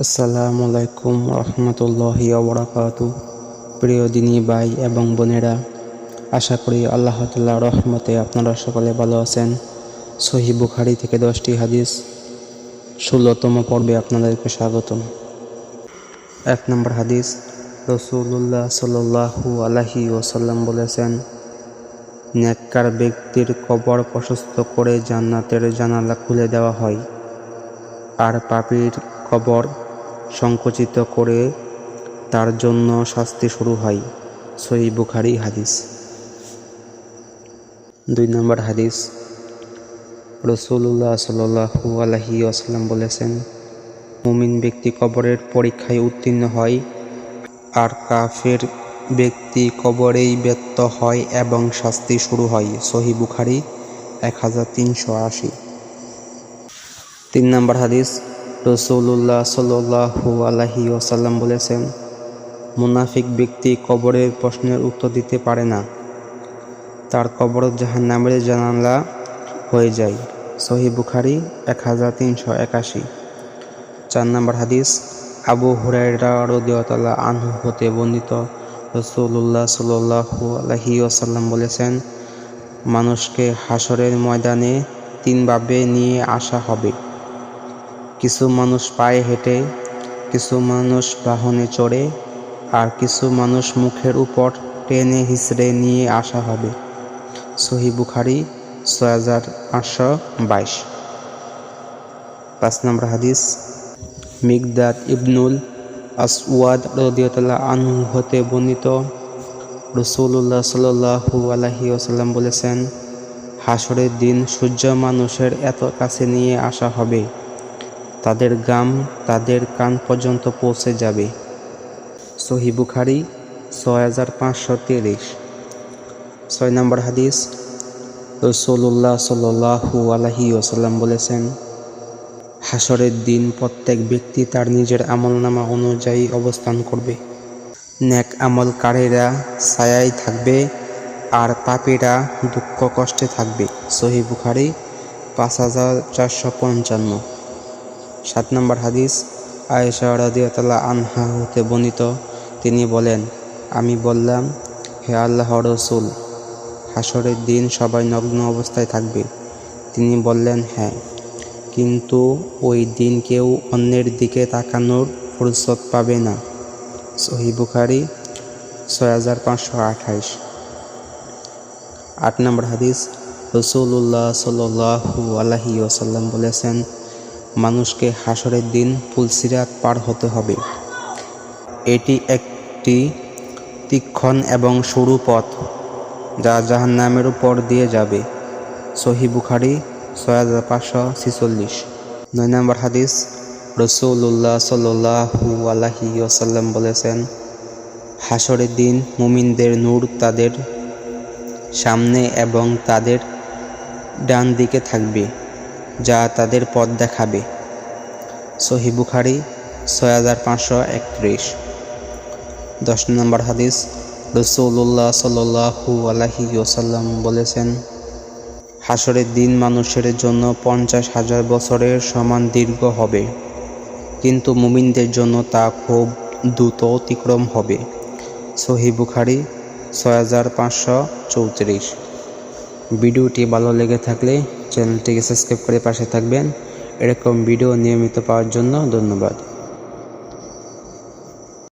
আসসালামু আলাইকুম রহমতুল্লাহি ওয়া প্রিয় দিনী ভাই এবং বোনেরা, আশা করি আল্লাহ তাআলার রহমতে আপনারা সকলে ভালো আছেন। সহিহ বুখারী থেকে 10টি হাদিস 16তম পর্বে আপনাদেরকে স্বাগতম। 1 নম্বর হাদিস, রাসূলুল্লাহ সাল্লাল্লাহু আলাইহি ওয়াসাল্লাম বলেছেন, নেককার ব্যক্তির কবর প্রশস্ত করে জান্নাতের জানালা খুলে দেওয়া হয়, আর পাপীর কবর সংকুচিত করে তার জন্য শাস্তি শুরু হয়। সহিহ বুখারী হাদিস। 2 নম্বর হাদিস, রাসূলুল্লাহ সাল্লাল্লাহু আলাইহি ওয়াসাল্লাম বলেছেন, মুমিন ব্যক্তি কবরের পরীক্ষায় উত্তীর্ণ হয়, আর কাফের ব্যক্তি কবরেই ব্যর্থ হয় এবং শাস্তি শুরু হয়। সহিহ বুখারী 1380। 3 নম্বর হাদিস, রাসূলুল্লাহ সাল্লাল্লাহু আলাইহি ওয়াসাল্লাম বলেছেন, মুনাফিক ব্যক্তি কবরের প্রশ্নের উত্তর দিতে পারে না, তার কবর জাহান্নামের জানালা হয়ে যায়। সহিহ বুখারী 1381। 4 নম্বর হাদিস, আবু হুরায়রা রাদিয়াল্লাহু আনহু হতে বর্ণিত, রাসূলুল্লাহ সাল্লাল্লাহু আলাইহি ওয়াসাল্লাম বলেছেন, মানুষকে হাসরের ময়দানে 3 ভাবে নিয়ে আসা হবে। কিছু মানুষ পায়ে হেঁটে, কিছু মানুষ বাহনে চড়ে, আর কিছু মানুষ মুখের উপর টেনে হিঁচড়ে নিয়ে আসা হবে। সহিহ বুখারী 6522। 5 নম্বর হাদিস, মিকদাদ ইবনুল আসওয়াদ রাদিয়াল্লাহু আনহু হতে বর্ণিত, রাসূলুল্লাহ সাল্লাল্লাহু আলাইহি ওয়াসাল্লাম বলেছেন, হাসরের দিন সূর্য মানুষের এত কাছে নিয়ে আসা হবে, তাদের ঘাম তাদের কান পর্যন্ত পৌঁছে যাবে। সহিহ বুখারী 6523। 6 নম্বর হাদিস, রাসূলুল্লাহ সাল্লাল্লাহু আলাইহি ওয়াসাল্লাম বলেছেন, হাসরের দিন প্রত্যেক ব্যক্তি তার নিজের আমলনামা অনুযায়ী অবস্থান করবে। নেক আমলকারীরা ছায়ায় থাকবে, আর পাপীরা দুঃখ কষ্টে থাকবে। সহিহ বুখারী 5455। 7 নম্বর হাদিস, আয়েশা রাদিয়াল্লাহু আনহা হতে বর্ণিত, তিনি বলেন, আমি বললাম, হে আল্লাহর রাসূল, হাসরের দিন সবাই নগ্ন অবস্থায় থাকবে? তিনি বললেন, হ্যাঁ, কিন্তু ওই দিন কেউ অন্যের দিকে তাকানোর ফুরসত পাবে না। সহিহ বুখারী 6528। 8 নম্বর হাদিস, রাসূলুল্লাহ সাল্লাল্লাহু আলাইহি ওয়াসাল্লাম বলেছেন, মানুষকে হাসরের দিন পুলসিরাত পার হতে হবে। এটি একটি তীক্ষ্ণ এবং সরু পথ, যা জাহান্নামের উপর দিয়ে যাবে। সহিহ বুখারী 6546। 9 নম্বর হাদিস, রাসূলুল্লাহ সাল্লাল্লাহু আলাইহি ওয়াসাল্লাম বলেছেন, হাসরের দিন মুমিনদের নূর তাদের সামনে এবং তাদের ডান দিকে থাকবে, যা তাদের পথ দেখাবে। সহিহ বুখারী 6531। 10 নম্বর হাদিস, রাসূলুল্লাহ সাল্লাল্লাহু আলাইহি ওয়াসাল্লাম বলেছেন, হাসরের দিন মানুষের জন্য 50,000 বছরের সমান দীর্ঘ হবে, কিন্তু মুমিনদের জন্য তা খুব দ্রুত অতিক্রম হবে। সহিহ বুখারী 6534। ভিডিওটি ভালো লেগে থাকলে চ্যানেলটিকে সাবস্ক্রাইব করে পাশে থাকবেন। এরকম ভিডিও নিয়মিত পাওয়ার জন্য ধন্যবাদ।